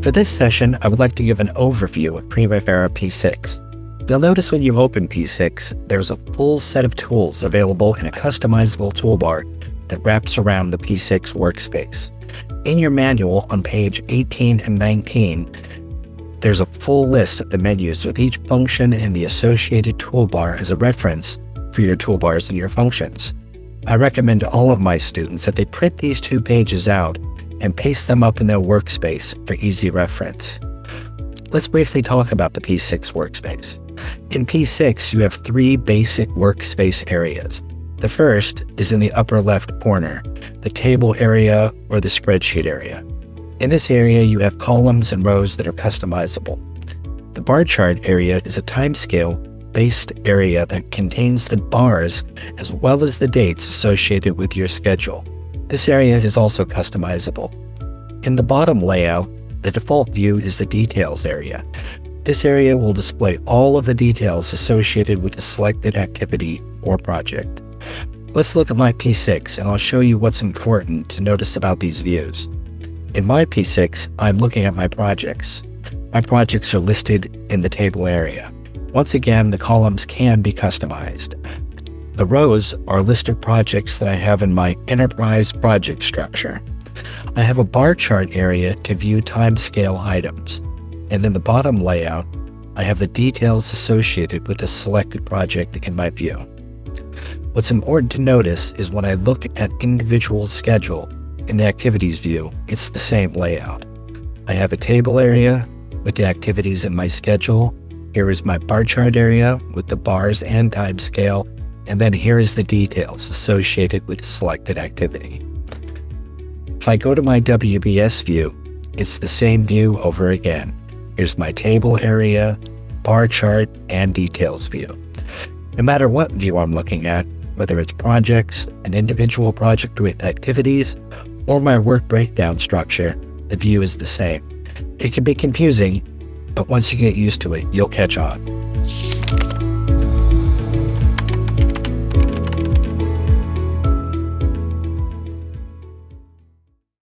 For this session, I would like to give an overview of Primavera P6. You'll notice when you open P6, there's a full set of tools available in a customizable toolbar that wraps around the P6 workspace. In your manual on page 18 and 19, there's a full list of the menus with each function and the associated toolbar as a reference for your toolbars and your functions. I recommend to all of my students that they print these 2 pages out and paste them up in their workspace for easy reference. Let's briefly talk about the P6 workspace. In P6, you have 3 basic workspace areas. The first is in the upper left corner, the table area or the spreadsheet area. In this area, you have columns and rows that are customizable. The bar chart area is a timescale based area that contains the bars as well as the dates associated with your schedule. This area is also customizable. In the bottom layout, the default view is the details area. This area will display all of the details associated with the selected activity or project. Let's look at my P6 and I'll show you what's important to notice about these views. In my P6, I'm looking at my projects. My projects are listed in the table area. Once again, the columns can be customized. The rows are listed projects that I have in my enterprise project structure. I have a bar chart area to view timescale items. And in the bottom layout, I have the details associated with the selected project in my view. What's important to notice is when I look at individual schedule in the activities view, it's the same layout. I have a table area with the activities in my schedule. Here is my bar chart area with the bars and timescale, and then here is the details associated with the selected activity. If I go to my WBS view, it's the same view over again. Here's my table area, bar chart, and details view. No matter what view I'm looking at, whether it's projects, an individual project with activities, or my work breakdown structure, the view is the same. It can be confusing, but once you get used to it, you'll catch on.